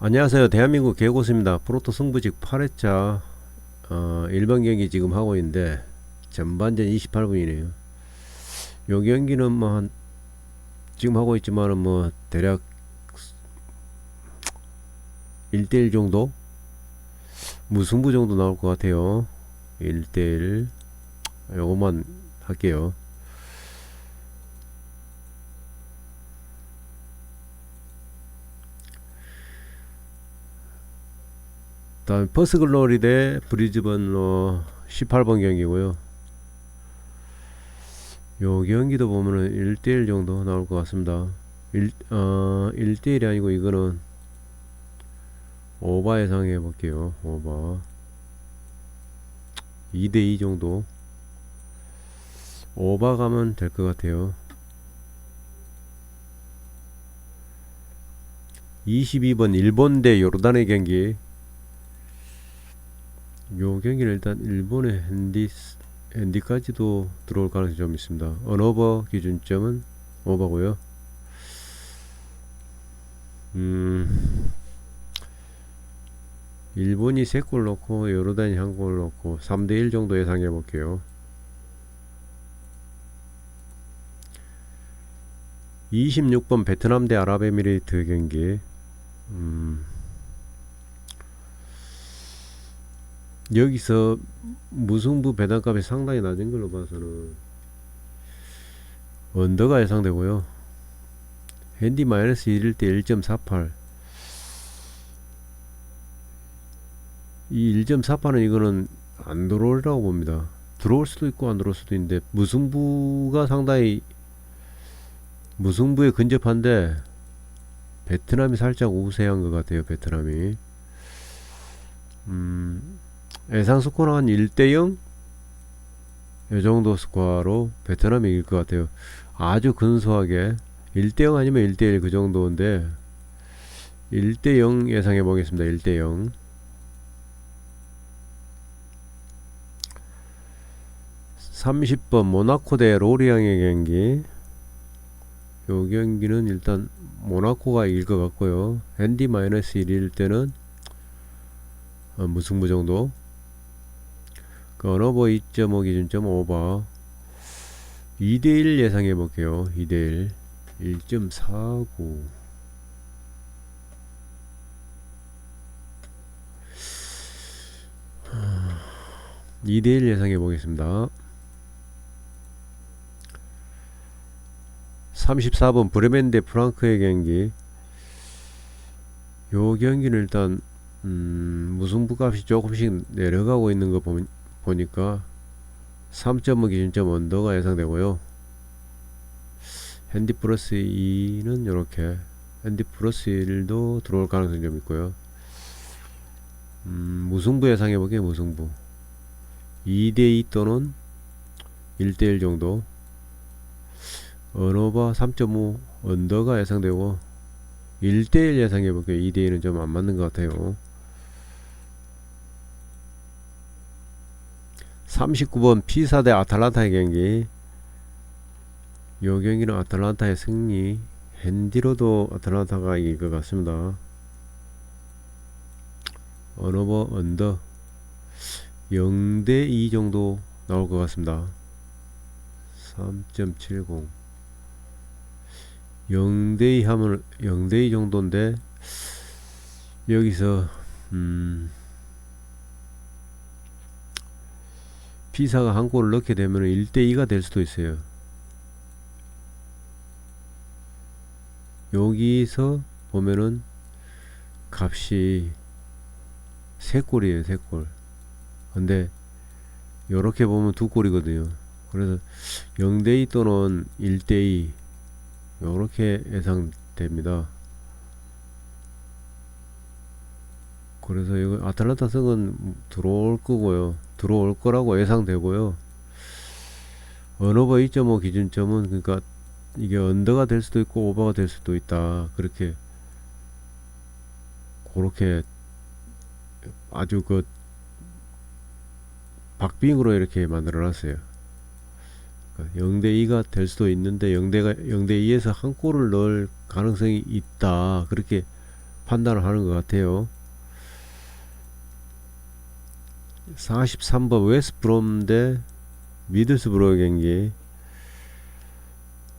안녕하세요. 대한민국 개고수입니다. 프로토 승부직 8회차 1번 경기 지금 하고 있는데 전반전 28분이네요. 요 경기는 지금 하고 있지만은 대략 1대1 정도? 무승부 정도 나올 것 같아요. 1대1 요것만 할게요. 다음 퍼스글로리 대 브리즈번 18번 경기고요. 요 경기도 보면은 1대1 정도 나올 것 같습니다. 1대1이 아니고 이거는 오버 예상해 볼게요. 오버 2대2 정도 오버 가면 될 것 같아요. 22번 일본 대 요르단의 경기. 요 경기는 일단 일본의 핸디까지도 들어올 가능성이 좀 있습니다. 언오버 기준점은 오버고요. 일본이 3골 넣고 요르단이 1골 넣고 3대1 정도 예상해 볼게요. 26번 베트남 대 아랍에미리트 경기. 여기서 무승부 배당값이 상당히 낮은 걸로 봐서는 언더가 예상되고요. 핸디 마이너스 1일 때 1.48. 이 1.48은 이거는 안 들어오리라고 봅니다. 들어올 수도 있고 안 들어올 수도 있는데 무승부가 상당히 무승부에 근접한데 베트남이 살짝 우세한 것 같아요. 베트남이 예상 스코어는 한 1대0 이 정도 스코어로 베트남이 이길 것 같아요. 아주 근소하게 1대0 아니면 1대1 그 정도인데 1대0 예상해 보겠습니다. 1대0. 30번 모나코 대 로리앙의 경기. 요 경기는 일단 모나코가 이길 것 같고요. 핸디 마이너스 1일 때는 무승부 정도. 언어버 2.5 기준점 오버 2대1 예상해 볼게요. 2대1 1.49. (2대1) 예상해 보겠습니다. 34번 브레멘 대 프랑크의 경기. 요 경기는 일단 무승부 값이 조금씩 내려가고 있는 거 보니까 3.5 기준점 언더가 예상되고요. 핸디 플러스 2는 이렇게 핸디 플러스 1도 들어올 가능성이 좀 있고요. 무승부 예상해 볼게요. 무승부 2대2 또는 1대1 정도. 언오버 3.5 언더가 예상되고 1대1 예상해 볼게요. 2대1은 좀 안 맞는 것 같아요. 39번 피사 대 아탈란타의 경기. 요 경기는 아탈란타의 승리. 핸디로도 아탈란타가 이길 것 같습니다. 언오버 언더 0대2 정도 나올 것 같습니다. 3.70 0대2 하면 0대2 정도인데 여기서 피사가 한 골을 넣게 되면 1대2가 될 수도 있어요. 여기서 보면은 값이 3골이에요. 3골. 근데 요렇게 보면 2골이거든요. 그래서 0대2 또는 1대2 요렇게 예상됩니다. 그래서 이거 아틀란타 승은 들어올 거고요. 들어올 거라고 예상되고요. 언오버 2.5 기준점은 그러니까 이게 언더가 될 수도 있고 오버가 될 수도 있다. 그렇게 아주 박빙으로 이렇게 만들어 놨어요. 0대2가 될 수도 있는데 0대2에서 한 골을 넣을 가능성이 있다. 그렇게 판단을 하는 것 같아요. 43번 웨스트브롬 대 미들스브로의 경기.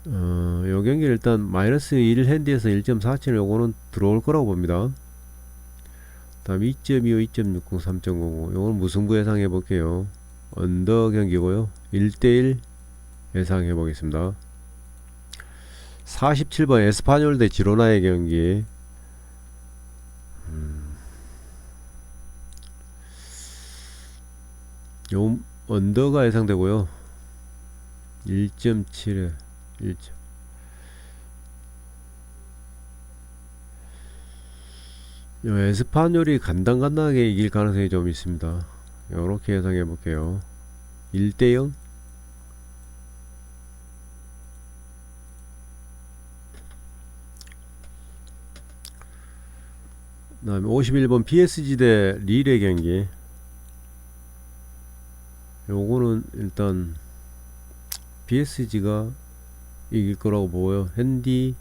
요 경기 일단 마이너스 1 핸디에서 1.47 요거는 들어올 거라고 봅니다. 다음 2.25, 2.60, 3.05 요거는 무승부 예상해 볼게요. 언더 경기고요. 1대1 예상해 보겠습니다. 47번 에스파뇰 대 지로나의 경기. 요 언더가 예상되고요. 1.7에 1. 요 에스파뇰이 간당간당하게 이길 가능성이 좀 있습니다. 요렇게 예상해 볼게요. 1대0. 그 다음에 51번 PSG 대 릴의 경기. 요거는 일단 PSG가 이길 거라고 보고요. 핸디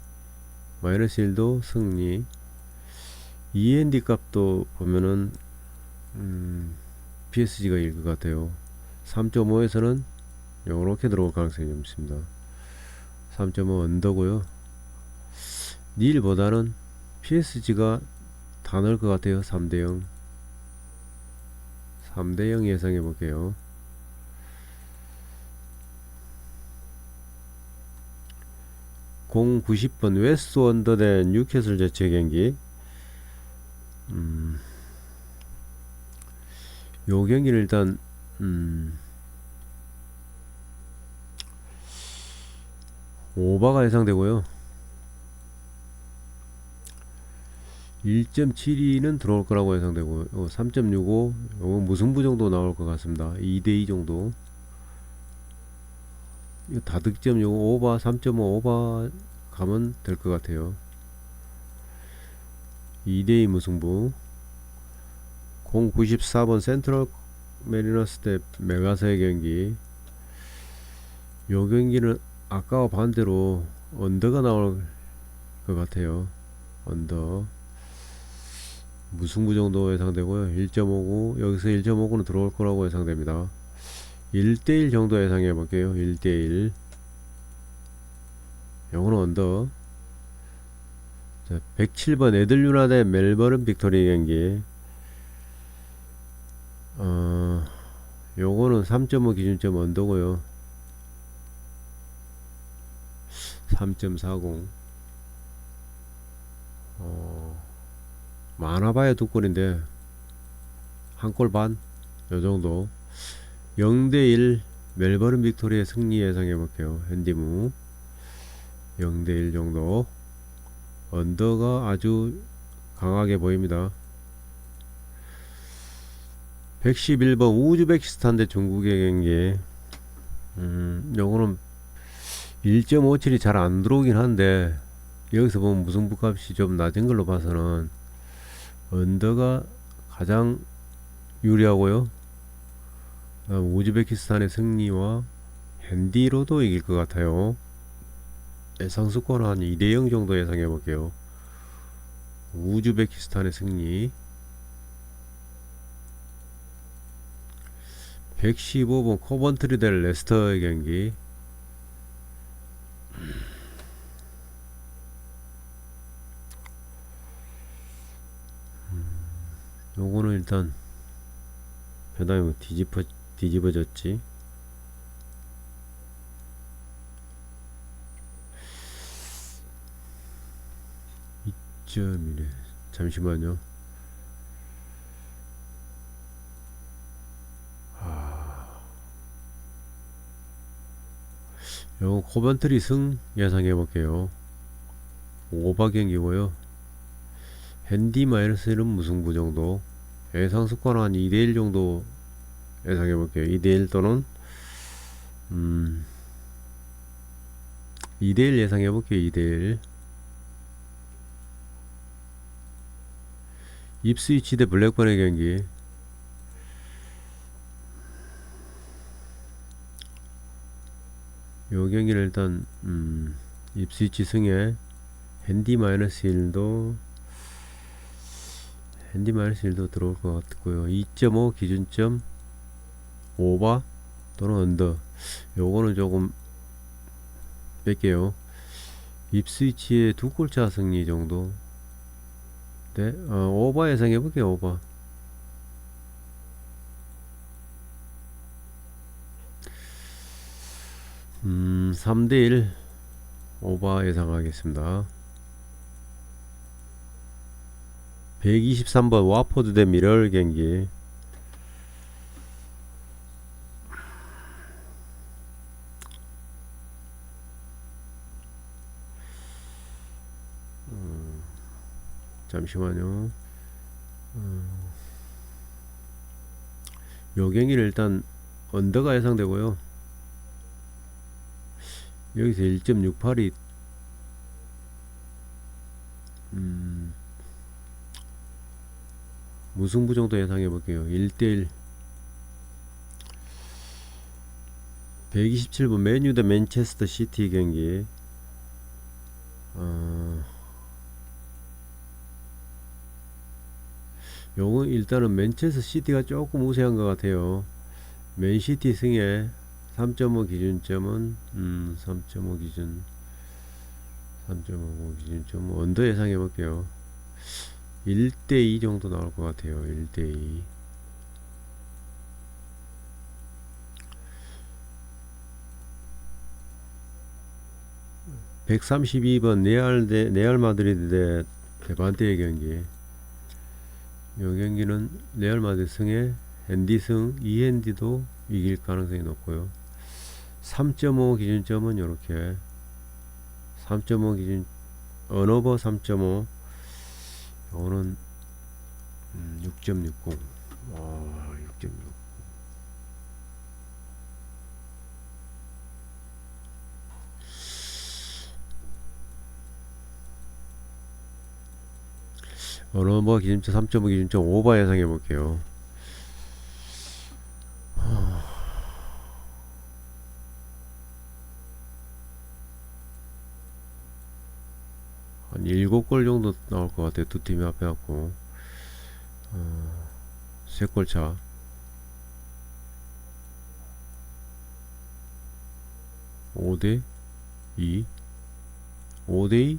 마이너스 1도 승리. END 값도 보면은 PSG가 이길 것 같아요. 3.5에서는 요렇게 들어올 가능성이 좀 있습니다. 3.5 언더고요. 닐보다는 PSG가 다 넣을 것 같아요. 3대0 3대0 예상해 볼게요. 090번 웨스트 원더 대 뉴캐슬 제치의 경기. 요 경기는 일단 오버가 예상되고요. 1.72는 들어올 거라고 예상되고 3.65 요건 무승부 정도 나올 것 같습니다. 2대2 정도. 이거 다득점 요거 오버 3.5 오버 가면 될 것 같아요. 2대2 무승부. 094번 센트럴 메리너스 대 메가서의 경기. 요 경기는 아까와 반대로 언더가 나올 것 같아요. 언더 무승부 정도 예상되고요. 1.59 여기서 1.59는 들어올 거라고 예상됩니다. 1대1 정도 예상해 볼게요. 1대1 요거는 언더. 자, 107번 에들유나 대 멜버른 빅토리 경기. 요거는 3.5 기준점 언더고요. 3.40 많아봐야 두 골인데 한 골 반 요정도. 0대1 멜버른 빅토리의 승리 예상해 볼게요. 핸디무 0대1 정도. 언더가 아주 강하게 보입니다. 111번 우즈베키스탄 대 중국의 경기. 요거는 1.57이 잘 안 들어오긴 한데 여기서 보면 무승부 값이 좀 낮은 걸로 봐서는 언더가 가장 유리하고요. 우즈베키스탄의 승리와 핸디로도 이길 것 같아요. 예상수권 한 2대0 정도 예상해 볼게요. 우즈베키스탄의 승리. 115번 코번트리 대 레스터의 경기. 요거는 일단 배당이 뒤집어졌지. 이점이네. 잠시만요. 요 코번트리 승 예상해 볼게요. 오바 경기고요. 핸디 마이너스 1은 무승부 정도. 예상 스코어는 한 2대1 정도 예상해 볼게요. 2대1 또는 2대1 예상해 볼게요. 2대1. 입스위치 대 블랙번의 경기. 요 경기는 일단 입스위치 승에 핸디 마이너스 1도 핸디 마이너스 1도 들어올 것 같고요. 2.5 기준점 오버 또는 언더, 요거는 조금 뺄게요. 입스위치의 두 골차 승리 정도. 네, 오버 예상해 볼게요. 오버. 음, 3대1 오버 예상하겠습니다. 123번 와포드 대 미럴 경기. 잠시만요. 요 경기를 일단 언더가 예상되고요. 여기서 1.68이 무승부 정도 예상해 볼게요. 1대1. 127번 맨유 대 맨체스터 시티 경기. 요건 일단은 맨체스터 시티가 조금 우세한 것 같아요. 맨시티 승에 3.5 기준점은 3.5 기준 3.5 기준점 언더 예상해 볼게요. 1대2 정도 나올 것 같아요. 1대2. (132번) 레알 마드리드 대 레반테의 경기. 이 경기는 레알 마드리드 승에 핸디 승 2핸디도 이길 가능성이 높고요. 3.5 기준점은 이렇게 3.5 기준 언어버 3.5, 이거는 6.60. 6.60. 언어버 기준점 3.5 기준점 오버 예상해 볼게요. 한 7골 정도 나올 것 같아요. 두 팀이 앞에 갖고 3골 차. (5대2) 5대2?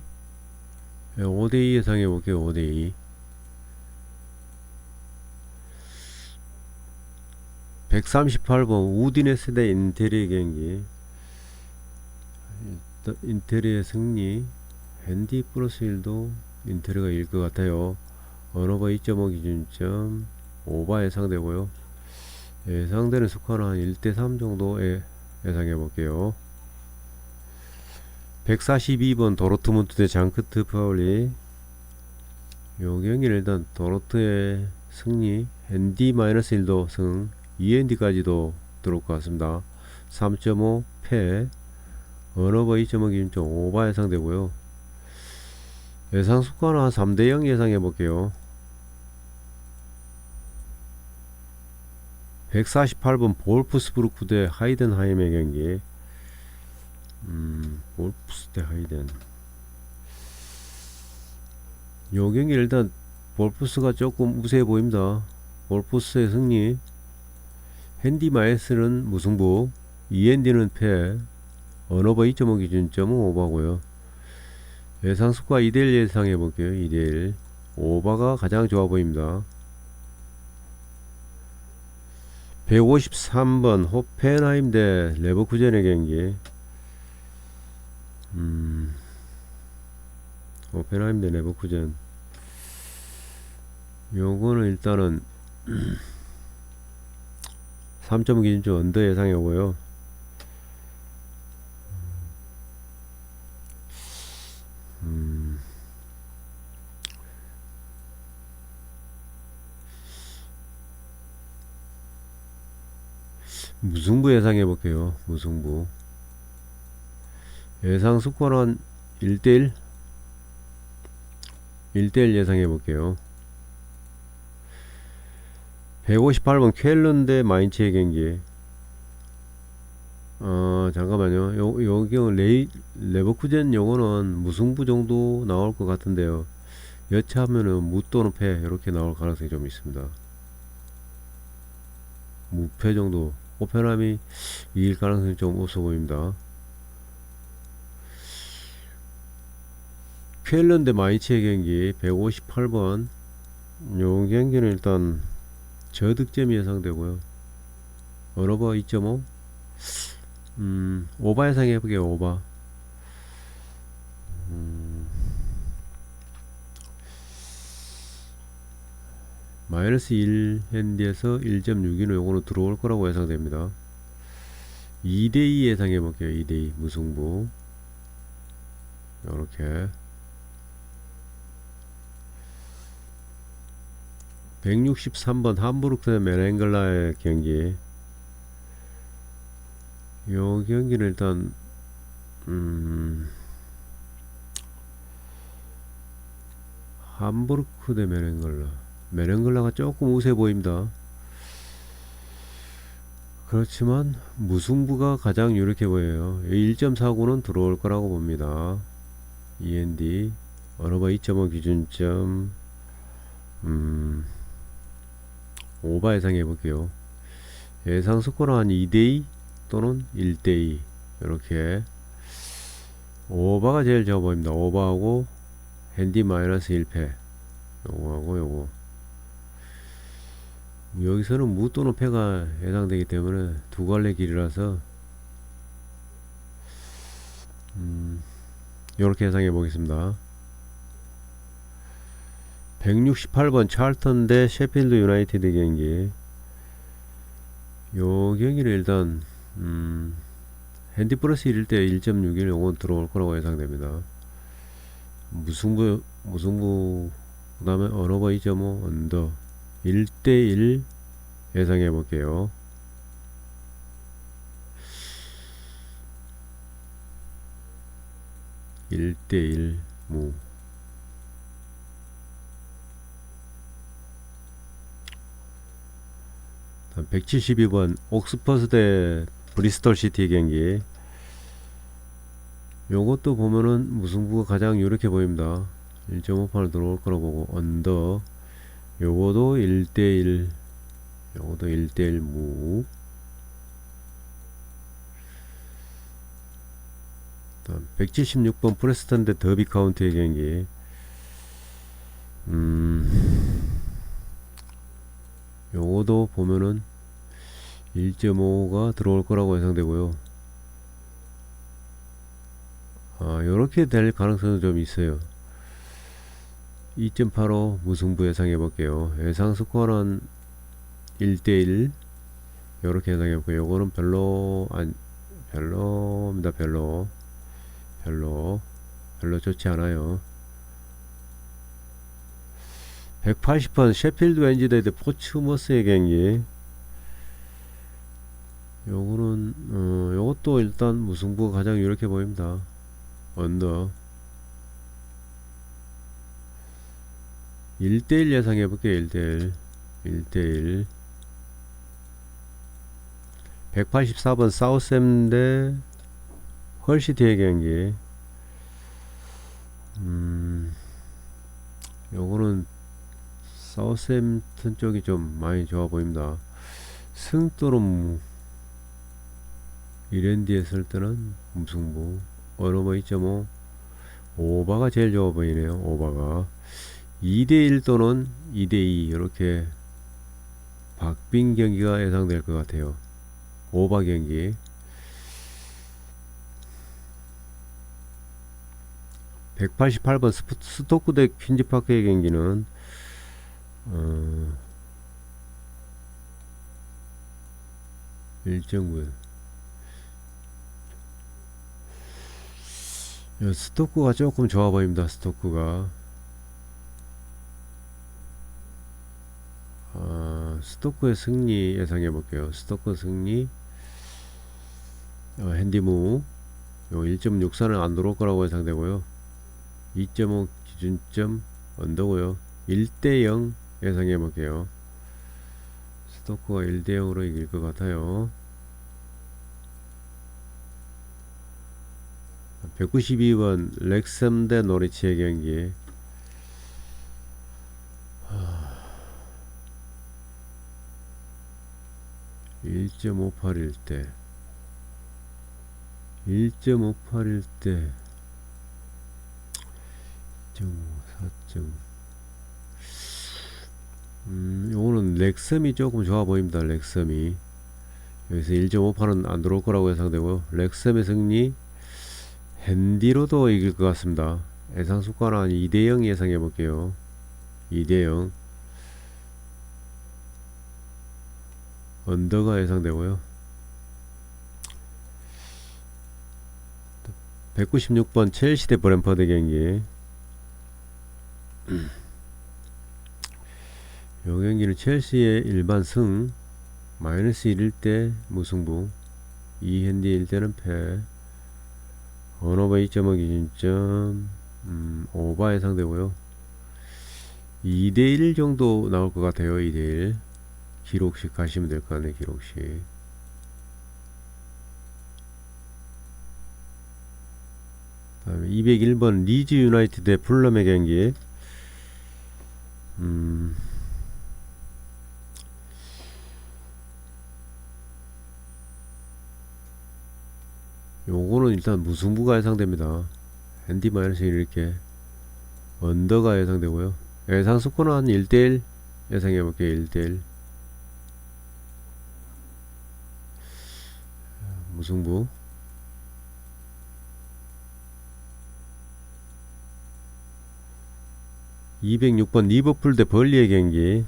5대2 예상해 볼게요. 5대2. 138번 우디네스 대 인테리의 경기. 인테리의 승리. 핸디 플러스 1도 인테리가 이길 것 같아요. 언어버 2.5 기준점 오버 예상되고요. 예상되는 스코어는 한 1대3 정도 예상해 볼게요. 142번 도르트문트 대 장크트 파울리. 요 경기는 일단 도르트의 승리, 핸디 마이너스 1도 승, 2핸디까지도 들어올 것 같습니다. 3.5 패, 언어버 2.5 기준점 오버 예상되고요. 예상 스코어는 한 3대0 예상해 볼게요. 148번 볼프스부르크 대 하이덴하임의 경기. 볼프스 대 하이덴. 요 경기 일단 볼프스가 조금 우세해 보입니다. 볼프스의 승리. 핸디 마이스는 무승부, 2핸디는 패, 언어버 2.5 기준점은 오버고요. 예상 스코어 2대1 예상해 볼게요. 2대1 오버가 가장 좋아 보입니다. 153번 호펜하임 대 레버쿠젠의 경기. 호펜하임 대 레버쿠젠. 요거는 일단은 3.5 기준점 언더 예상해 오고요. 무승부 예상해 볼게요. 무승부. 예상 스코어는 1대1 1대1 예상해 볼게요. 158번 쾰른 대 마인츠의 경기. 잠깐만요. 요 경우 레버쿠젠 요거는 무승부 정도 나올 것 같은데요. 여차하면은 무 또는 패 이렇게 나올 가능성이 좀 있습니다. 무패 정도. 오페남이 이길 가능성이 좀 없어 보입니다. 쾰른 대 마이치의 경기 158번. 요 경기는 일단 저득점이 예상되고요. 어너버 2.5. 오바 예상해볼게요. 오바. 마이너스 1 핸디에서 1.6이는 요거는 들어올 거라고 예상됩니다. 2대2 예상해볼게요. 2대2 무승부. 요렇게 163번 함부르크 대 메렌글라의 경기. 요 경기는 일단 함부르크 대 메렌글라가 조금 우세 보입니다. 그렇지만 무승부가 가장 유력해 보여요. 1.49는 들어올 거라고 봅니다. END 어너버 2.5 기준점. 오바 예상해 볼게요. 예상 스코어는 한 2대2 또는 1대2 이렇게. 오바가 제일 좋아 보입니다. 오바하고 핸디 마이너스 1패 요거하고 요거. 여기서는 무 또는 패가 예상되기 때문에 두 갈래 길이라서 요렇게 예상해 보겠습니다. 168번 찰턴 대 셰필드 유나이티드 경기. 요 경기는 일단 핸디 플러스 1일 때 1.61 요건 들어올 거라고 예상됩니다. 무승부 그 다음에 어너버 2.5 언더 1대1 예상해 볼게요. (1대1) 무. 다음 172번 옥스퍼드 대 브리스톨 시티 경기. 요것도 보면은 무승부가 가장 유력해 보입니다. 1.58 들어올 거라고 보고 언더. 요거도 1대1 요거도 1대1 무. 다음 176번 프레스턴 대 더비 카운티의 경기. 요거도 보면은 1.5가 들어올 거라고 예상되고요. 요렇게 될 가능성은 좀 있어요. 2.85 무승부 예상해 볼게요. 예상 스코어는 1대1 요렇게 예상해 볼게요. 요거는 별로입니다. 별로 좋지 않아요. 180번 셰필드 웬즈데이 대 포츠머스의 경기. 요거는 요것도 일단 무승부가 가장 유력해 보입니다. 언더 1대1 예상해 볼게요. 1대1 184번 사우샘 대 헐시티의 경기. 요거는 사우샘튼 쪽이 좀 많이 좋아 보입니다. 승또는 이랜디에 쓸 때는 무승부. 어너버 2.5 오바가 제일 좋아 보이네요. 오바가 2대1 또는 2대2 이렇게 박빙 경기가 예상될 것 같아요. 오바 경기. 188번 스토크 대 퀸즈파크의 경기는 1.9. 스토크가 조금 좋아 보입니다. 스토크가 스토크의 승리 예상해 볼게요. 스토크 승리. 핸디무 요 1.64는 안 들어올 거라고 예상되고요. 2.5 기준점 언더고요. 1대0 예상해 볼게요. 스토크가 1대0으로 이길 것 같아요. 192번 렉섬 대 노리치의 경기. 1.58일 때 1.58일 때 4점 요거는 렉섬이 조금 좋아 보입니다. 렉섬이 여기서 1.58은 안 들어올 거라고 예상되고요. 렉섬의 승리, 핸디로도 이길 것 같습니다. 예상 수가는 한 2대0 예상해 볼게요. 2대0 언더가 예상되고요. 196번 첼시 대 브랜퍼드 경기. 요 경기는 첼시의 일반 승, 마이너스 1일 때 무승부, 2핸디 1대는 패, 언어버 2.5 기준점, 오바 예상되고요. 2대1 정도 나올 것 같아요. 2대1 기록식 가시면 될 것 같네. 기록식. 다음에 201번 리즈 유나이티드 대 풀럼의 경기. 요거는 일단 무승부가 예상됩니다. 핸디 마이너스 이렇게 언더가 예상되고요. 예상 스코어는 한 1대1 예상해볼게요. 1대1 무승부. (206번) 리버풀 대 벌리의 경기.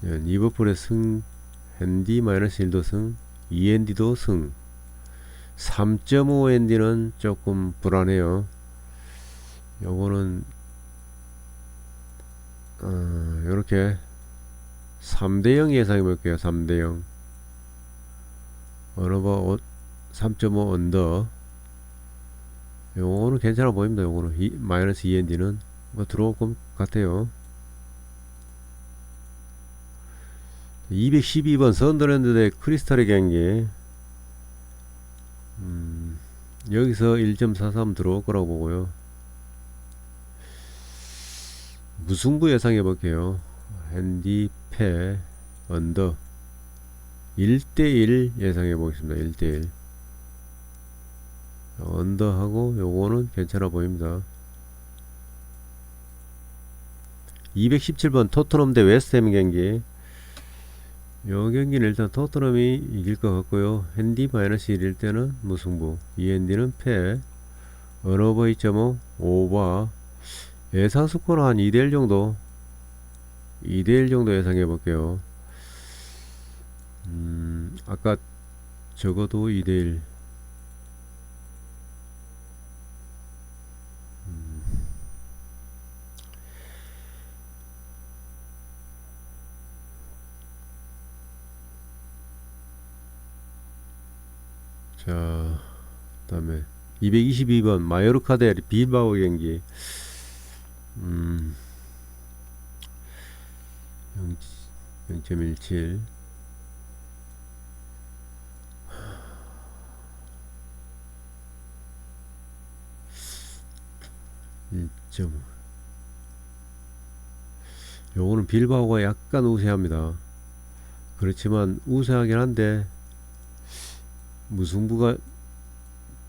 리버풀의 승, 핸디 마이너스 1도 승, 2핸디도 승, 3.5핸디는 조금 불안해요. 요거는 요렇게 3대0 예상해 볼게요. 3대0 언어버 3.5 언더. 요거는 괜찮아 보입니다. 요거는 마이너스 2핸디는 뭐 들어올 것 같아요. 212번 선더랜드 대 크리스탈의 경기. 여기서 1.43 들어올 거라고 보고요. 무승부 예상해 볼게요. 핸디 패 언더 1대1 예상해 보겠습니다. 1대1 언더하고 요거는 괜찮아 보입니다. 217번 토트넘 대 웨스트햄 경기. 요 경기는 일단 토트넘이 이길 것 같고요. 핸디 마이너스 1일 때는 무승부, 2핸디는 패, 언어버 2.5 오바. 예상 스코어는 한 2대1 정도 2대1 정도 예상해 볼게요. 아까 적어도 2대1. 자, 그다음에 222번 마요르카 대 빌바오 경기. 0.17 1점. 요거는 빌바오가 약간 우세합니다. 그렇지만 우세하긴 한데 무승부가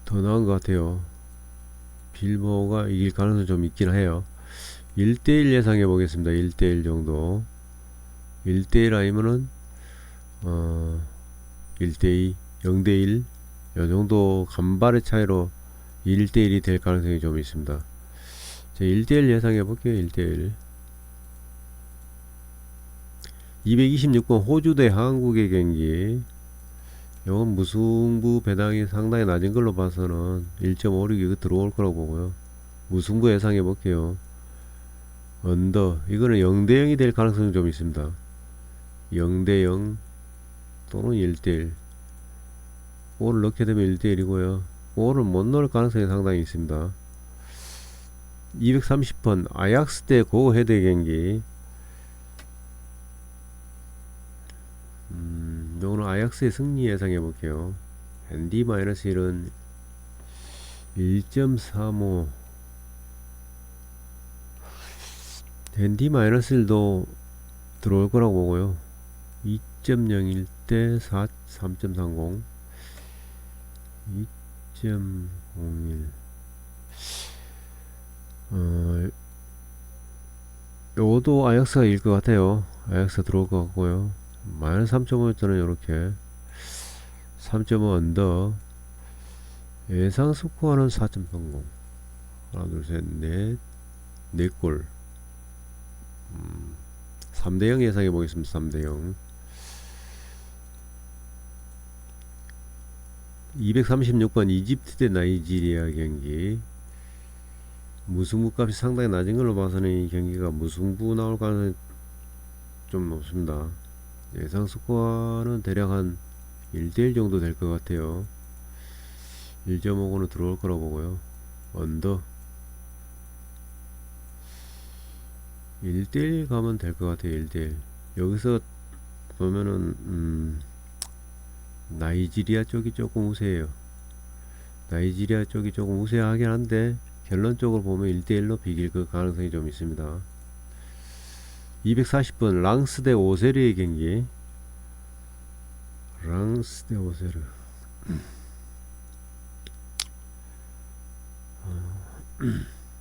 더 나은 것 같아요. 빌바오가 이길 가능성이 좀 있긴 해요. 1대1 예상해 보겠습니다. 1대1 정도. 1대1 아니면은 1대2 0대1 요정도 간발의 차이로 1대1이 될 가능성이 좀 있습니다. 자, 1대1 예상해 볼게요. 1대1 226번 호주 대 한국의 경기. 이건 무승부 배당이 상당히 낮은 걸로 봐서는 1.56이 들어올 거라고 보고요. 무승부 예상해 볼게요. 언더 이거는 0대0이 될 가능성이 좀 있습니다. 0대0 또는 1대1. 골을 넣게 되면 1대1이고요. 골을 못 넣을 가능성이 상당히 있습니다. 230번 아약스 대 고헤드 경기. 요거는 아약스의 승리 예상해 볼게요. 핸디 마이너스 1은 1.35. 핸디 마이너스 1도 들어올 거라고 보고요. 2.01 대 3.30 2.01 요것도 아약스가 일 것 같아요. 아약스 들어올 것 같고요. 마이너스 3.5였잖아요. 요렇게 3.5 언더. 예상 스코어는 4.30. 하나 둘셋넷 4골. 3대0 예상해 보겠습니다. 3대0. 236번 이집트 대 나이지리아 경기. 무승부 값이 상당히 낮은 걸로 봐서는 이 경기가 무승부 나올 가능성이 좀 높습니다. 예상 스코어는 대략 한 1대1 정도 될 것 같아요. 1.5고는 들어올 거라고 보고요. 언더 1대1 가면 될 것 같아요. 1대1. 여기서 보면은 나이지리아 쪽이 조금 우세해요. 나이지리아 쪽이 조금 우세하긴 한데 결론적으로 보면 1대1로 비길 그 가능성이 좀 있습니다. 240번 랑스 대 오세르의 경기. 랑스 대 오세르.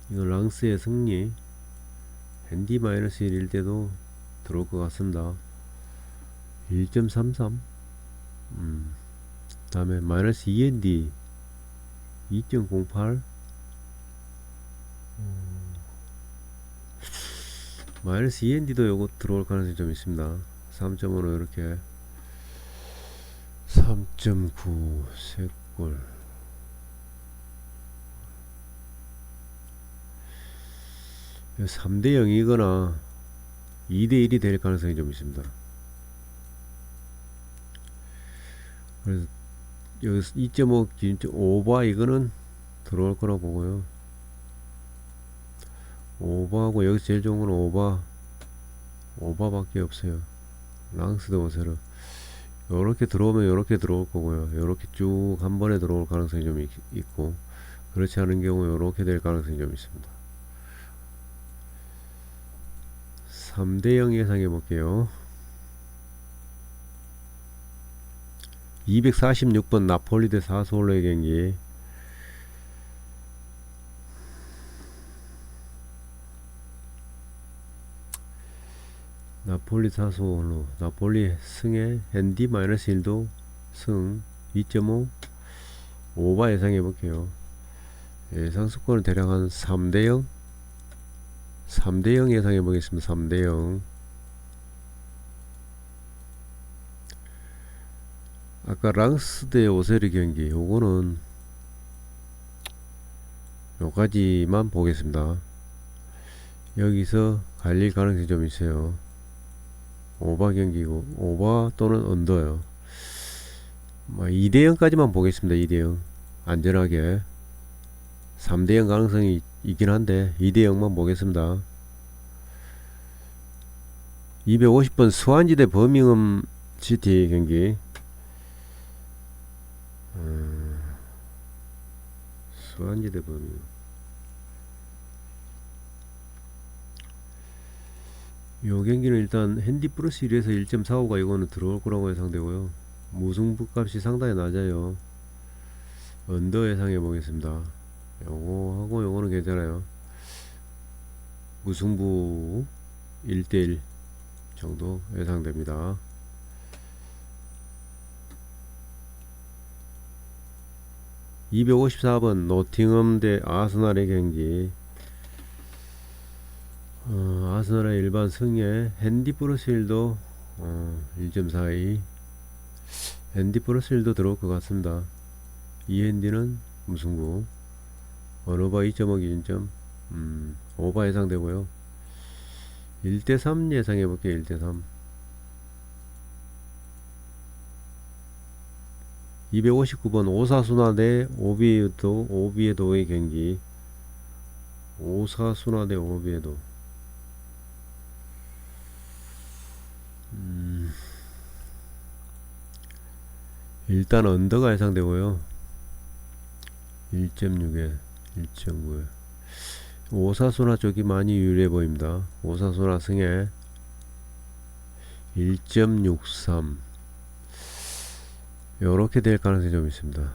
이거 랑스의 승리. 핸디 마이너스 1일 때도 들어올 것 같습니다. 1.33. 다음에 마이너스 2핸디 2.08. 마이너스 2핸디도 요거 들어올 가능성이 좀 있습니다. 3.5로 이렇게 3.9 3골. 이 3대0이거나 2대1이 될 가능성이 좀 있습니다. 그래서 여기서 2.5 기준점 오버 이거는 들어올 거라고 보고요. 오버하고 여기서 제일 좋은 건 오버밖에 없어요. 랑스도 오세르 요렇게 들어오면 요렇게 들어올 거고요. 요렇게 쭉 한 번에 들어올 가능성이 좀 있고, 그렇지 않은 경우 요렇게 될 가능성이 좀 있습니다. 3대0 예상해 볼게요. 246번 나폴리 대 사스올로의 경기. 나폴리 사스올로. 나폴리 승에 핸디 마이너스 1도 승 2.5 오버 예상해 볼게요. 예상 스코어는 대략 한 3대0 3대0 예상해 보겠습니다. 3대0. 아까 랑스 대 오세르 경기 요거는 요까지만 보겠습니다. 여기서 갈릴 가능성이 좀 있어요. 오버 경기고 오버 또는 언더요. 2대0까지만 보겠습니다. 2대0 안전하게. 3대0 가능성이 있긴 한데 2대0만 보겠습니다. 250번 스완지 대 버밍엄 시티 경기. 스완지 대 버밍엄. 요 경기는 일단 핸디 플러스 1에서 1.45가 이거는 들어올 거라고 예상되고요. 무승부 값이 상당히 낮아요. 언더 예상해 보겠습니다. 요거 하고 요거는 괜찮아요. 무승부 1대1 정도 예상됩니다. 254번 노팅엄 대 아스날의 경기. 아스날의 일반 승에 핸디 플러스 1도 1.42 핸디 플러스 1도 들어올 것 같습니다. 이 핸디는 무승부. 언오버 2.5 기준점 오버 예상되고요. 1대3 예상해볼게요. 1대3. 259번 오사수나 대 오비에도의 경기. 오사수나 대 오비에도. 일단 언더가 예상되고요. 1.6에 1.9에 오사수나 쪽이 많이 유리해 보입니다. 오사수나 승에 1.63 요렇게 될 가능성이 좀 있습니다.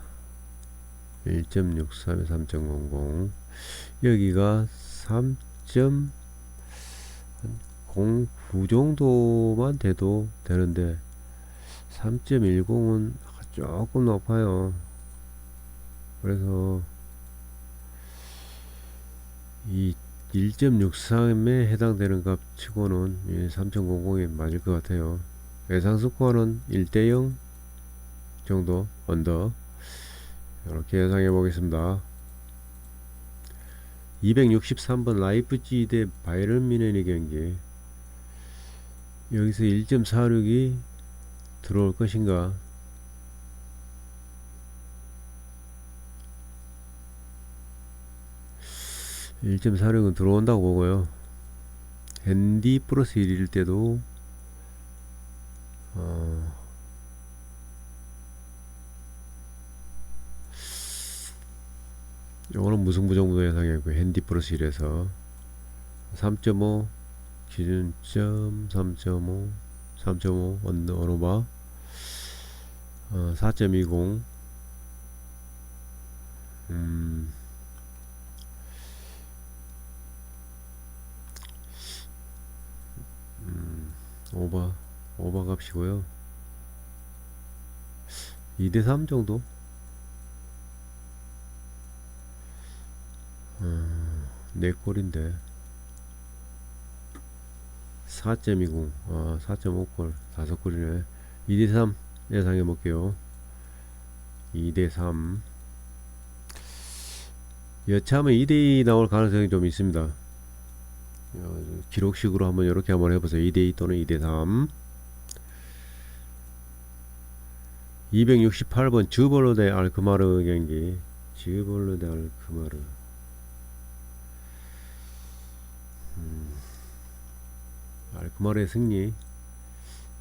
1.63에 3.00 여기가 3.09 정도만 돼도 되는데 3.10은 조금 높아요. 그래서 이 1.63에 해당되는 값 치고는 3.00이 맞을 것 같아요. 예상 스코어는 1대0 정도 언더 이렇게 예상해 보겠습니다. 263번 라이프치히 대 바이에른 뮌헨의 경기, 여기서 1.46이 들어올 것인가. (1.46은) 들어온다고 보고요. 핸디 플러스 1일 때도 요거는 무승부정도 예상했고 핸디 플러스 1에서 3.5 기준점 3.5 언어바 4.20 오버 값이고요. 2대3 정도 4골인데 4.20 4.5골 5골이네 2대3 예상해 볼게요. 2대3 여차하면 2대2 나올 가능성이 좀 있습니다. 기록식으로 한번 이렇게 한번 해보세요. 2대2 또는 2대3. 268번 즈볼로 대 알크마르 경기. 즈볼로 대 알크마르. 알크마르의 승리.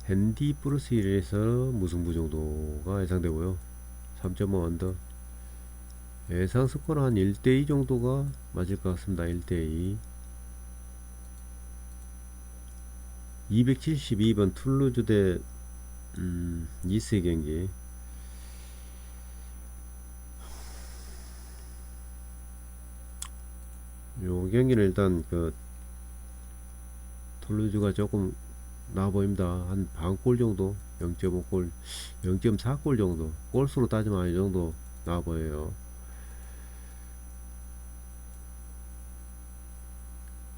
핸디 플러스 1에서 무승부 정도가 예상되고요. 3.5 언더. 예상 스코어는 한 1대2 정도가 맞을 것 같습니다. 1대2. 272번 툴루즈 대 니스의 경기. 요 경기는 일단 그 툴루즈가 조금 나아 보입니다. 한 반골 정도, 0.5골, 0.4골 정도, 골수로 따지면 이 정도 나아 보여요.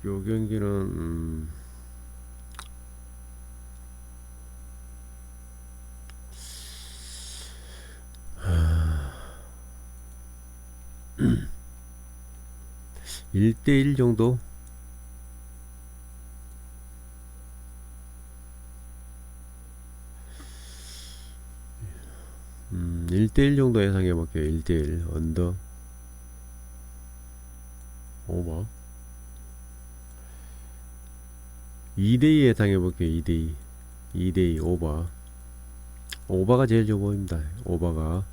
요 경기는 1대1 정도? 1대1 정도 예상해 볼게요. 1대1 언더 오버. 2대2 예상해 볼게요. 2대2 오버. 오버가 제일 좋아 보입니다. 오버가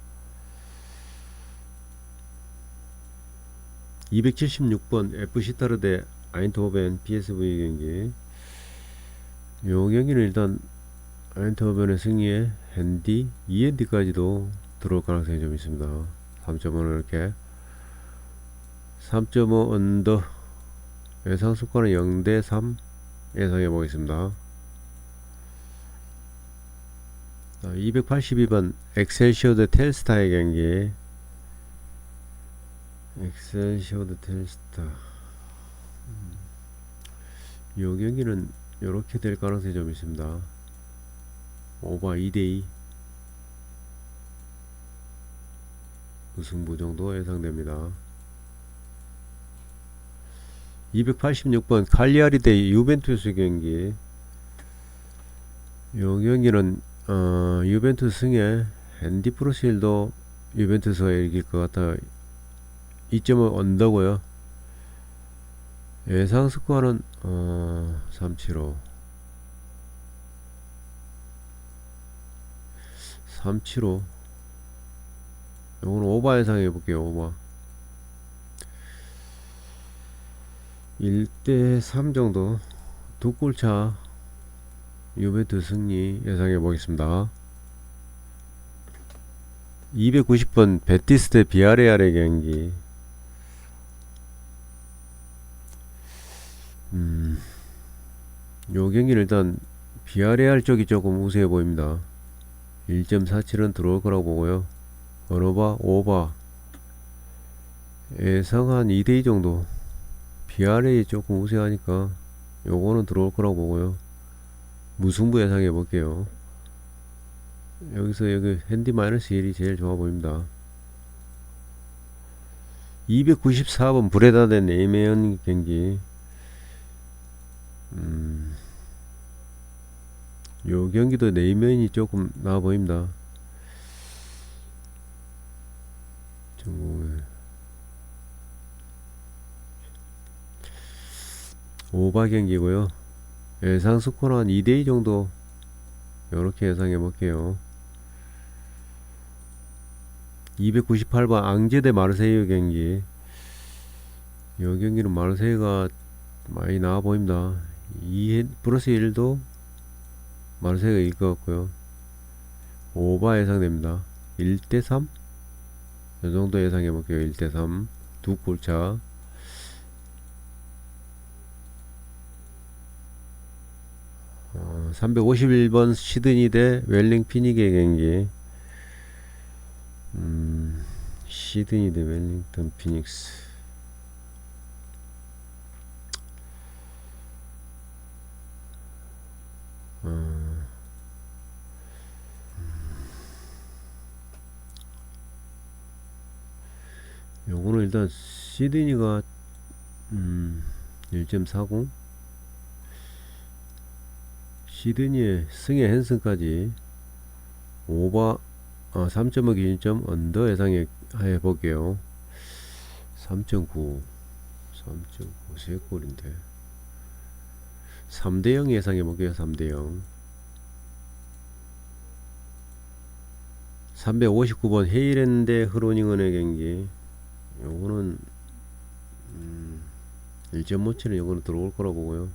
276번 FC 대 아인트호벤 PSV 경기. 요 경기는 일단 아인트호벤의 승리에 핸디, 2핸디까지도 들어올 가능성이 좀 있습니다. 3.5는 이렇게 3.5 언더. 예상 스코어는 0대3 예상해 보겠습니다. 282번 엑셀시오 대 텔스타의 경기. 엑셀시오 대 텔스타. 요 경기는 요렇게 될 가능성이 좀 있습니다. 오버 2대2 무승부 정도 예상됩니다. 286번 칼리아리 대 유벤투스 경기. 요 경기는 유벤투스 승에 핸디 플러스 1도 유벤투스가 이길 것 같아 2.5 언더고요. 예상 스코어는 375 요거는 오버 예상해 볼게요. 오버 1대3 정도, 두 골차 유벤투스 승리 예상해 보겠습니다. 290번 베티스 대 비아레알의 경기. 요 경기는 일단 비아레알 쪽이 조금 우세해 보입니다. 1.47은 들어올 거라고 보고요. 언어바 오바 예상 한 2대2 정도. 비아레알이 조금 우세하니까 요거는 들어올 거라고 보고요. 무승부 예상해 볼게요. 여기서 여기 핸디 마이너스 1이 제일 좋아 보입니다. 294번 브레다 대 네이메언 경기. 요 경기도 네이면이 조금 나아 보입니다. 오바 경기고요. 예상 스코어는 한 2대2 정도 요렇게 예상해 볼게요. 298번 앙제 대 마르세유 경기. 요 경기는 마르세유가 많이 나아 보입니다. 2 플러스 1도 마르세유가 이길 것 같고요. 오바 예상됩니다. 1대3 이 정도 예상해 볼게요. 1대3 두 골차. 어, 351번 시드니 대 웰링 피닉의 경기. 시드니 대 웰링턴 피닉스. 요거는 일단 시드니가 1.40 시드니의 승의 헨슨까지 오바 3.5 기준점 언더 예상해 볼게요. 3.9 3.5 3골인데 3대0 예상해 볼게요. 3대0 359번 헤이렌 대 흐로닝은의 경기. 요거는 1.57은 요거는 들어올 거라고 보고요.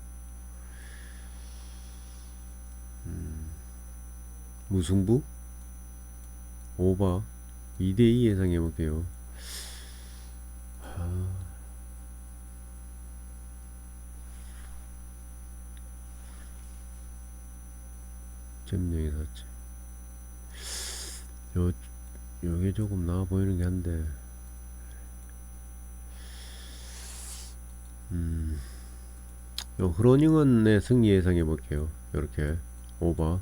무승부 오바 2대2 예상해 볼게요. 점령이 샀지. 요게 조금 나아 보이는 게 한데 요 흐로닝은의 승리 예상해 볼게요. 요렇게 오바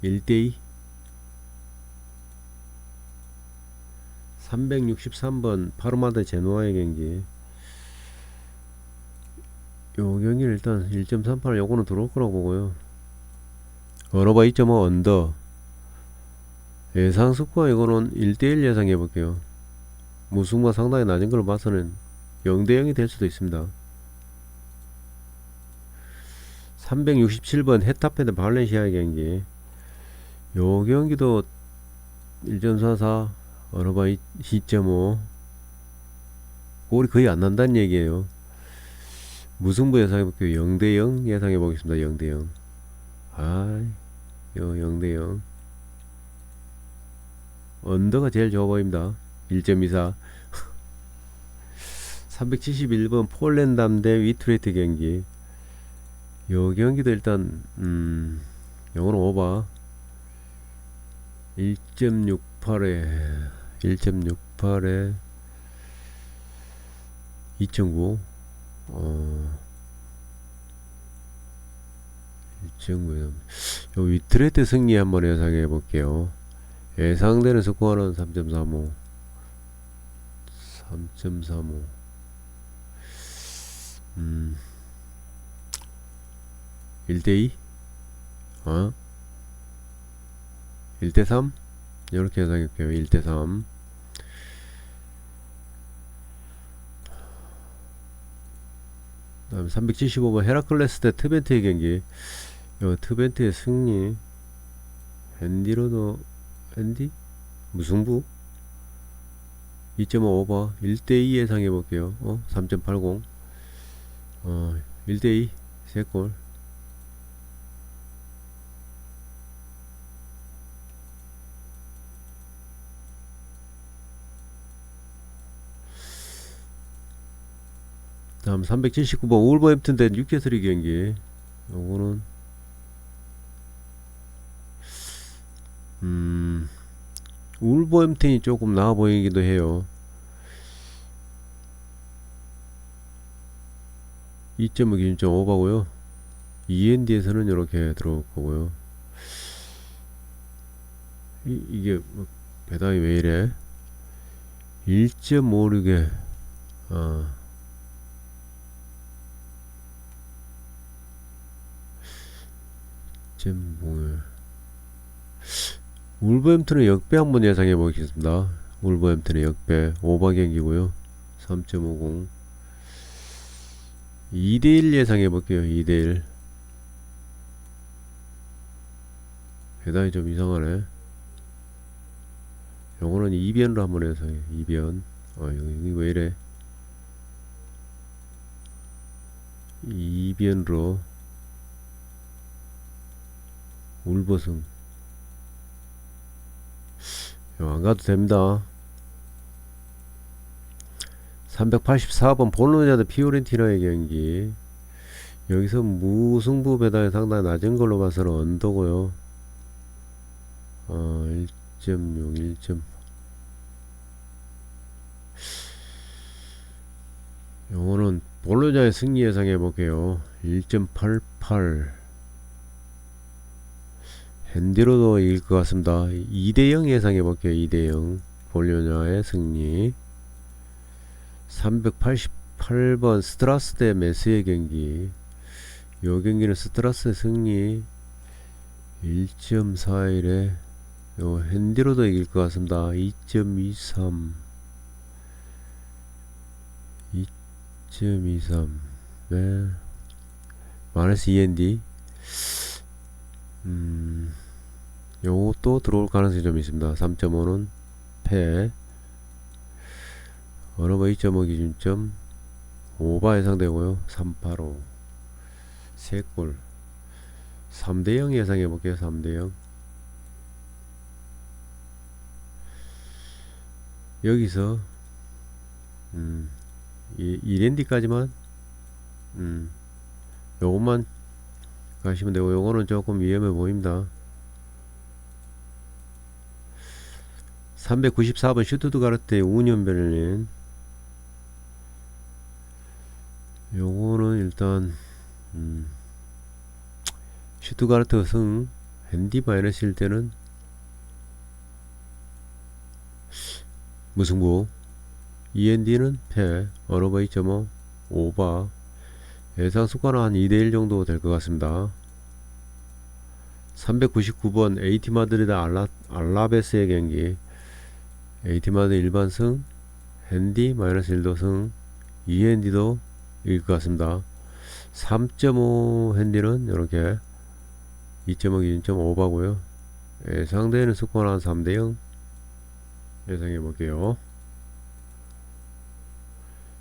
1대2 363번 파르마 대 제노아의 경기. 요 경기는 일단 1.38 요거는 들어올 거라고 보고요. 언어바 2.5 언더 예상 스코어 이거는 1대1 예상해 볼게요. 무승부가 상당히 낮은 걸 봐서는 0대0이 될 수도 있습니다. 367번 헤타페 대 발렌시아의 경기. 요 경기도 1.44 언어바 2.5 골이 거의 안 난다는 얘기예요. 무승부 예상해 볼게요. 0대0 예상해 보겠습니다. 0대0 0대0 언더가 제일 좋아 보입니다. 1.24 371번 폴랜담 대 위트레이트 경기. 요 경기도 일단 요거는 오바 1.68에 2.9 1.9. 요 위트레이트 승리 한번 예상해 볼게요. 예상되는 스코어는 3.35 1대2 1대3 이렇게 예상할게요. 1대3 다음 375번 헤라클레스 대 트벤트의 경기. 요 트벤트의 승리. 핸디로도 핸디? 무승부? 2.5 오버 1대2 예상해 볼게요. 3.80 1대2 3골 다음 379번 울버햄튼 대 뉴캐슬 경기. 요거는 울버햄튼이 조금 나아 보이기도 해요. 2.5 기준점 오버고요. END에서는 이렇게 들어올 거고요. 이게 뭐 배당이 왜 이래? 1.56에 1.5에 울버햄튼의 역배 한번 예상해 보겠습니다. 울버햄튼의 역배 오버 경기고요. 3.50 2대1 예상해 볼게요. 2대1 배당이 좀 이상하네. 요거는 2변으로 한번 해서 2변 여기 왜 이래? 2변으로 울버승 안 가도 됩니다. 384번 볼로냐 대 피오렌티나의 경기. 여기서 무승부 배당이 상당히 낮은 걸로 봐서는 언더고요. 1.6 1. 요거는 볼로냐의 승리 예상해 볼게요. 1.88 핸디로도 이길 것 같습니다. 2대0 예상해 볼게요. 2대0 볼로냐의 승리. 388번 스트라스 대 메스의 경기. 요 경기는 스트라스의 승리. 1.41에 요 핸디로도 이길 것 같습니다. 2.23 2.23 네. 마이너스 END 요것도 들어올 가능성이 좀 있습니다. 3.5는 패. 어느버 2.5 기준점 오바 예상되고요. 385 3골 3대0 예상해 볼게요. 3대0 여기서 이랜디까지만 요것만 가시면 되고 요거는 조금 위험해 보입니다. 394번 슈투트가르트 우니온 베를린. 요거는 일단 슈투트가르트 승 핸디 마이너스일 때는 무승부. END는 패. 어너버 2.5 오바. 예상 수가는 한 2대1 정도 될 것 같습니다. 399번 에이티 마드리드 알라베스의 경기. 에이티 마드 일반 승 핸디 마이너스 1도 승. END도 이길 것 같습니다. 3.5 핸디는 이렇게 2.5 기준점 오바고요. 예상되는 스코어는 한 3대0 예상해 볼게요.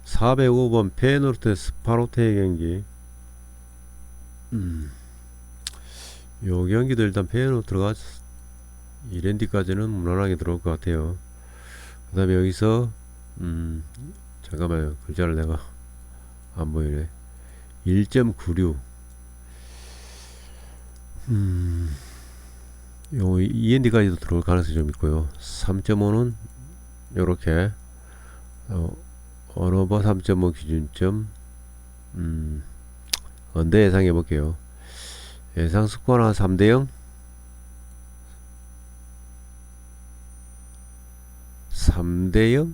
405번 페노르트 스파로테의 경기. 요 경기도 일단 페노르트 들어가 이랜디까지는 무난하게 들어올 것 같아요. 그 다음에 여기서 잠깐만요. 글자를 내가 안 보이네. 1.96 요 END까지도 들어올 가능성이 좀 있고요. 3.5는 요렇게 언어버 3.5 기준점 언더 예상해 볼게요. 예상 스코어는 한 3대0 3대0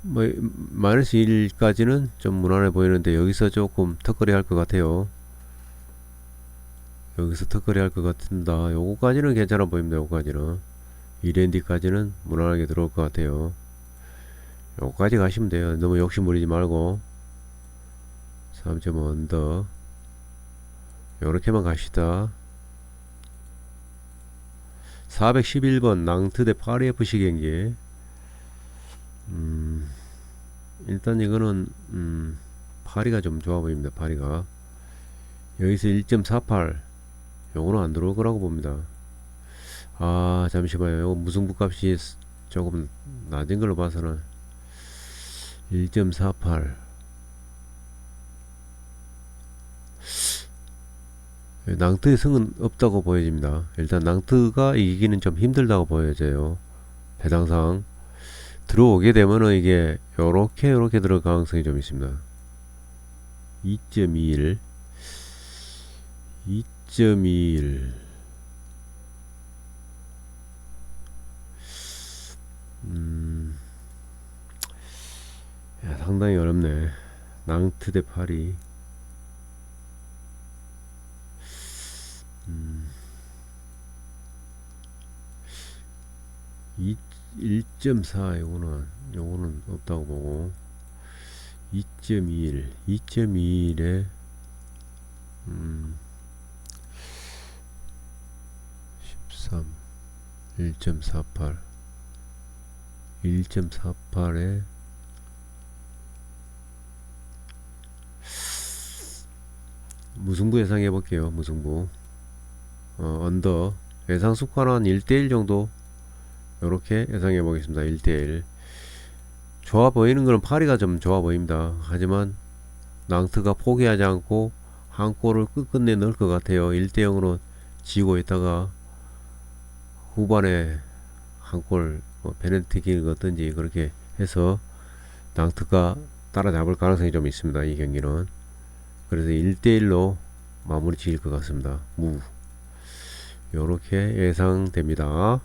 뭐 마이너스 1까지는 좀 무난해 보이는데 여기서 조금 턱걸이 할 것 같아요. 여기서 턱걸이 할 것 같습니다. 요거까지는 괜찮아 보입니다. 요거까지는 이랜디까지는 무난하게 들어올 것 같아요. 요거까지 가시면 돼요. 너무 욕심 부리지 말고 3.5 언더 요렇게만 갑시다. 411번 낭트 대 파리 FC 경기. 일단 이거는 파리가 좀 좋아 보입니다. 파리가 여기서 1.48 요거는 안 들어올 거라고 봅니다. 잠시만요. 요거 무승부 값이 조금 낮은 걸로 봐서는 1.48 낭트의 승은 없다고 보여집니다. 일단 낭트가 이기기는 좀 힘들다고 보여져요. 배당상 들어오게 되면은 이게 요렇게 들어갈 가능성이 좀 있습니다. 2.21 2.21 상당히 어렵네. 낭트 대 파리. 1.4 요거는 없다고 보고 2.21에 13 1.48 1.48에 무승부 예상해 볼게요. 무승부 언더 예상 스코어는 1대1 정도 요렇게 예상해 보겠습니다. 1대1 좋아 보이는 거는 파리가 좀 좋아 보입니다. 하지만 낭트가 포기하지 않고 한 골을 끝끝내 넣을 것 같아요. 1대0으로 지고 있다가 후반에 한 골 페널티킥을 어떤지 그렇게 해서 낭트가 따라잡을 가능성이 좀 있습니다. 이 경기는. 그래서 1대1로 마무리 지을 것 같습니다. 요렇게 예상됩니다.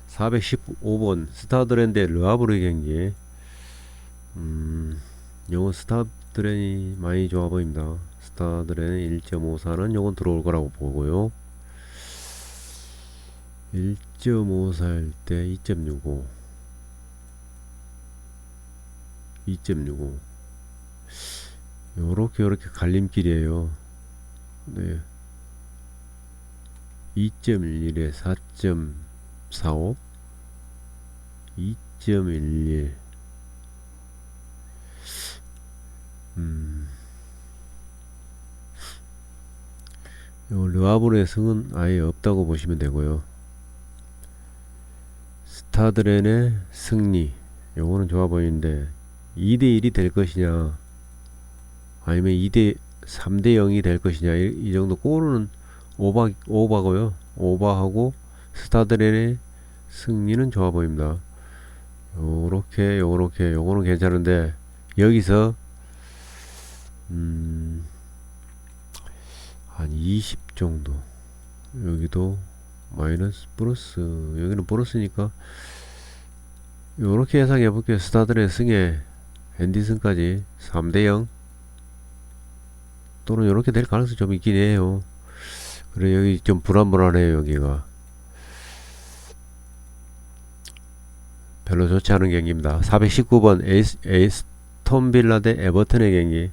415번 스타드랜드 르하브르 경기. 요건 스타드랜이 많이 좋아 보입니다. 스타드랜 1.54는 요건 들어올 거라고 보고요. 1.54일 때 2.65 요렇게 갈림길이에요. 네. 2.11에 4.45 2.11 요 르하브르의 승은 아예 없다고 보시면 되고요. 스타드렌의 승리 요거는 좋아 보이는데 2대1이 될 것이냐 아니면 3대0이 될 것이냐 이 정도 골은 오바고요. 오바하고 스타드렌의 승리는 좋아 보입니다. 요거는 괜찮은데 여기서 한 20 정도 여기도 마이너스 플러스 여기는 플러스니까 요렇게 예상해 볼게요. 스타드렌 승에 앤디슨까지 3대0 또는 요렇게 될 가능성이 좀 있긴 해요. 그래 여기 좀 불안해요. 여기가 별로 좋지 않은 경기입니다. 419번 에스톤 빌라 대 에버턴의 경기.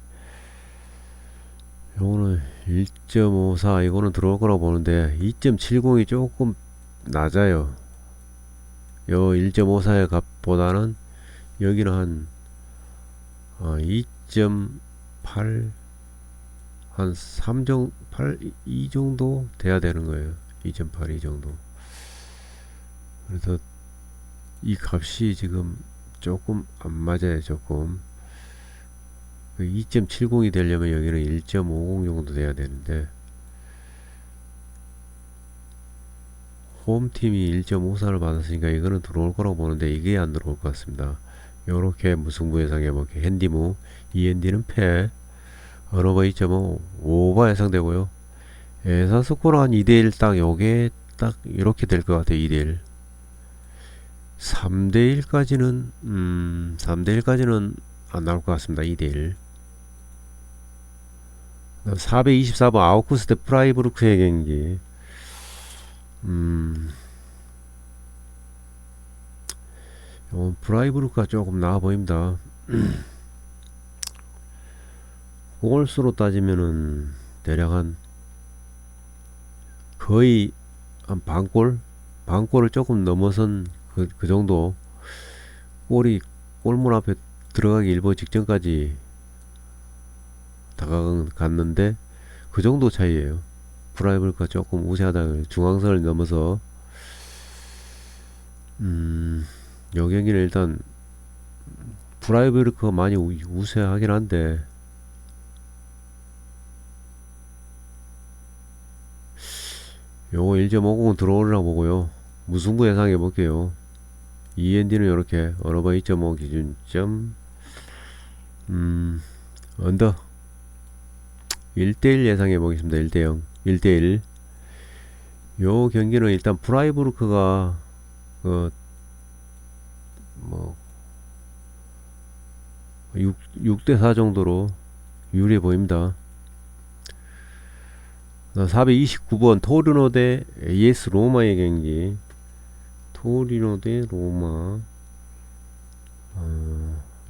요거는 1.54 이거는 들어올 거라고 보는데 2.70이 조금 낮아요. 요 1.54의 값보다는 여기는 한 2.8 한 3.8 이 정도 돼야 되는 거예요. 2.8 이 정도. 그래서 이 값이 지금 조금 안 맞아요. 조금 2.70이 되려면 여기는 1.50 정도 돼야 되는데 홈팀이 1.54를 받았으니까 이거는 들어올 거라고 보는데 이게 안 들어올 것 같습니다. 요렇게 무승부 예상해볼게요. 핸디무 이핸디는 패 언어버 2.5 오버 예상되고요. 예상 스코어 한 2대1 딱 요게 딱 이렇게 될 것 같아요. 2대1 3대1까지는 3대1까지는 안 나올 것 같습니다. 2대1 424번 아우쿠스 대 프라이부르크의 경기. 프라이부르크가 조금 나아 보입니다. 골수로 따지면은 대략 한 거의 한 반골을 조금 넘어선 그 정도 골문 앞에 들어가기 일보 직전까지 다가갔는데 그 정도 차이에요. 프라이브가 조금 우세하다. 중앙선을 넘어서 요 경기는 일단 프라이브가 많이 우세하긴 한데 요거 1.50은 들어오려고 보고요. 무승부 예상해 볼게요. END는 이렇게 언어바 2.5 기준점 언더 1대1 예상해 보겠습니다. 1대0 1대1. 요 경기는 일단 프라이부르크가 뭐 6대4 정도로 유리해 보입니다. 429번 토리노 대 AS 로마의 경기. 토리노 대 로마.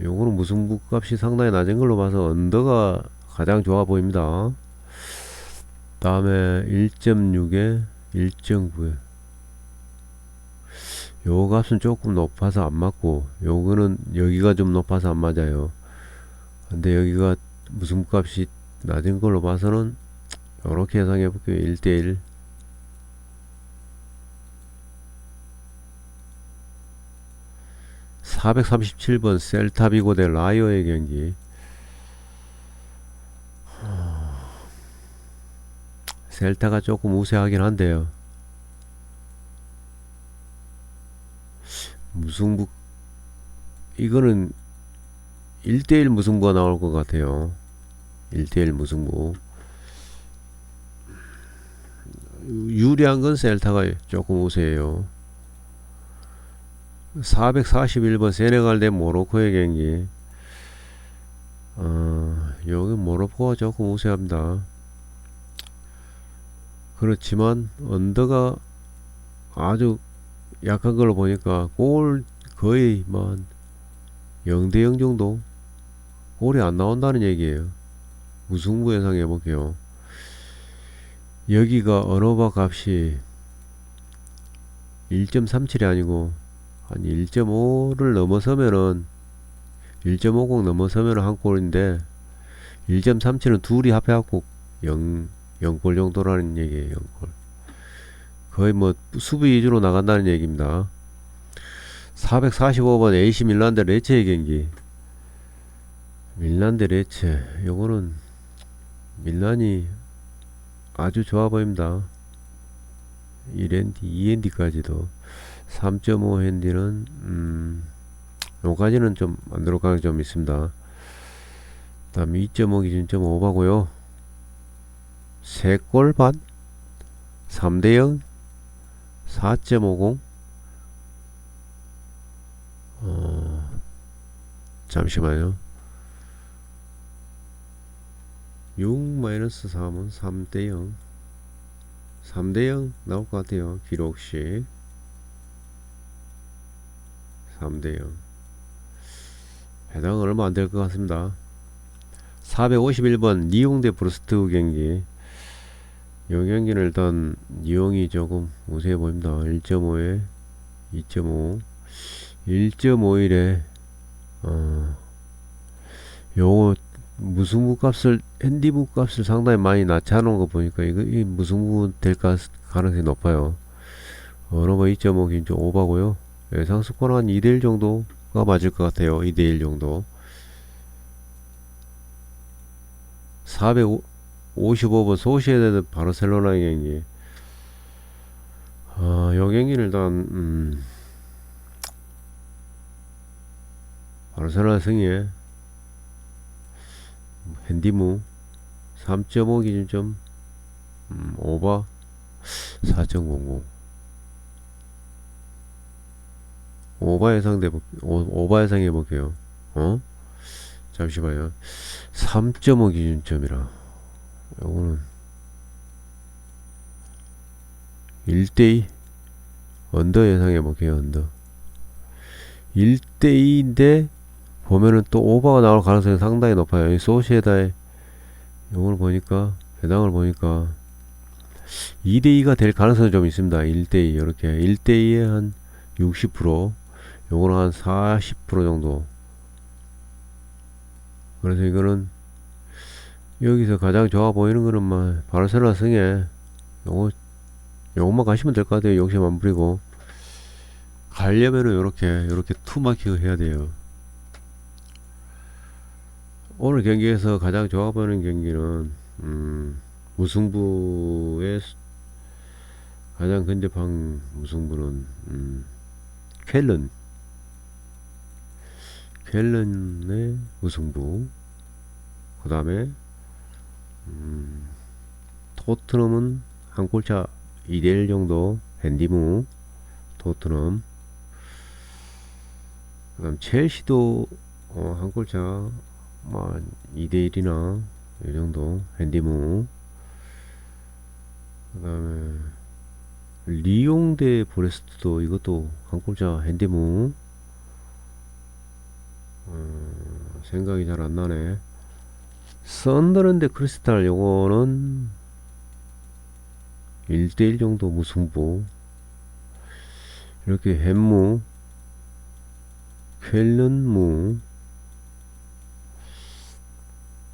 요거는 무승부 값이 상당히 낮은 걸로 봐서 언더가 가장 좋아 보입니다. 다음에 1.6에 1.9에 요 값은 조금 높아서 안 맞고, 요거는 여기가 좀 높아서 안 맞아요. 근데 여기가 무승부 값이 낮은 걸로 봐서는 요렇게 예상해 볼게요. 1대1. 437번 셀타비고 대 라이오의 경기. 셀타가 조금 우세하긴 한데요. 무승부, 이거는 1대1 무승부가 나올 것 같아요. 1대1 무승부. 유리한 건 셀타가 조금 우세해요. 441번 세네갈 대 모로코의 경기. 여기 모로코가 조금 우세합니다. 그렇지만 언더가 아주 약한 걸로 보니까 골 거의 뭐 0대0 정도, 골이 안 나온다는 얘기예요. 무승부 예상해 볼게요. 여기가 언어바 값이 1.37이 아니고 한 1.5를 넘어서면은 1.50 넘어서면은 한 골인데, 1.37은 둘이 합해갖고 0골 정도라는 얘기예요. 0골. 거의 뭐 수비 위주로 나간다는 얘기입니다. 445번 AC 밀란 대 레체의 경기. 밀란 대 레체. 요거는 밀란이 아주 좋아 보입니다. 1핸디 2핸디까지도. 3.5 핸디는 요까지는 좀 안 들어올 가능성이 좀 있습니다. 다음 2.5 기준점 오바고요. 3골 반 3대0 4.50. 잠시만요. 6-3은 3대0 3대0 나올 것 같아요. 기록시 3대0 해당은 얼마 안 될 것 같습니다. 451번 니옹 대 브루스트 경기. 이 경기는 일단 니옹이 조금 우세해 보입니다. 1.5에 2.5 1.51에 요 무승부 값을, 핸디부 값을 상당히 많이 낮춰 놓은 거 보니까 이 무승부 될 가능성이 높아요. 넘어 2.5 기준 오바고요. 예상 스코어는 한 2대1 정도가 맞을 것 같아요. 2대1 정도. 455번 소시에다드 바르셀로나의 경기. 요 경기는 일단 바르셀로나 승리에 핸디무 3.5 기준점 오바 4.00 오바 예상해 볼게요. 잠시만요. 3.5 기준점이라 요거는 1대2 언더 예상해 볼게요. 언더 1대2인데 보면은 또 오버가 나올 가능성이 상당히 높아요. 이 소시에다의 요걸 보니까, 해당을 보니까 2대2가 될 가능성이 좀 있습니다. 1대2 이렇게 1대2에 한 60%, 요거는 한 40% 정도. 그래서 이거는 여기서 가장 좋아 보이는 거는 뭐 바르셀로나 승에 요것만 가시면 될 것 같아요. 욕심 안 부리고 가려면은 요렇게 투마킹을 해야 돼요. 오늘 경기에서 가장 좋아 보이는 경기는 무승부의 가장 근접한 무승부는 쾰른 쾰른의 무승부. 그 다음에 토트넘은 한 골차 2대1 정도 핸디무 토트넘. 그 다음 첼시도 한 골차 뭐 2대1이나 이 정도 핸디무. 그 다음에 리옹 대 브레스트도 이것도 한 골차 핸디무. 생각이 잘 안 나네. 썬더랜드 크리스탈 요거는 1대1 정도 무승부. 이렇게 햄무 쾰른무.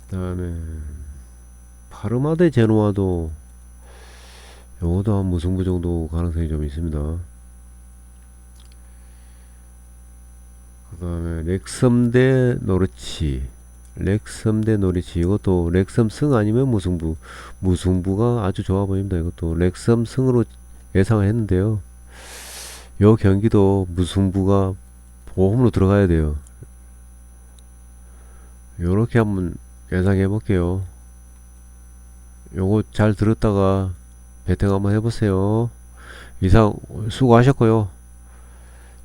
그 다음에 파르마 대 제노아도 요것도 한 무승부 정도 가능성이 좀 있습니다. 그 다음에 렉섬 대 노리치 렉섬 대 노리치 이것도 렉섬 승 아니면 무승부. 무승부가 아주 좋아 보입니다. 이것도 렉섬 승으로 예상을 했는데요. 요 경기도 무승부가 보험으로 들어가야 돼요. 요렇게 한번 예상해 볼게요. 요거 잘 들었다가 배팅 한번 해보세요. 이상 수고하셨고요.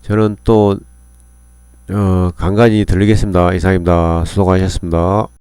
저는 또 간간히 들리겠습니다. 이상입니다. 수고하셨습니다.